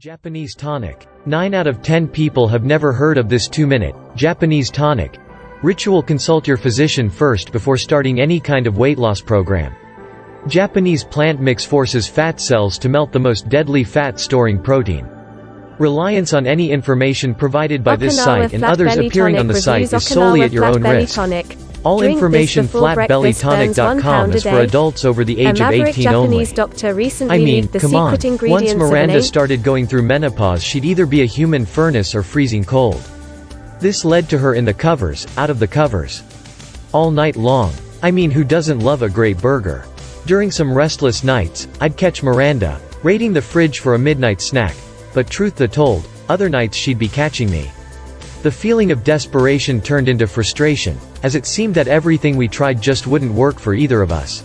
Japanese Tonic. 9 out of 10 people have never heard of this 2-minute, Japanese Tonic. Ritual: consult your physician first before starting any kind of weight loss program. Japanese plant mix forces fat cells to melt the most deadly fat-storing protein. Reliance on any information provided by this site and others appearing on the site is solely at your own risk. All information flatbellytonic.com is for adults over the age of 18 only. I mean, come on, once Miranda started going through menopause she'd either be a human furnace or freezing cold. This led to her in the covers, out of the covers. All night long. I mean, who doesn't love a great burger? During some restless nights, I'd catch Miranda, raiding the fridge for a midnight snack. But truth be told, other nights she'd be catching me. The feeling of desperation turned into frustration, as it seemed that everything we tried just wouldn't work for either of us.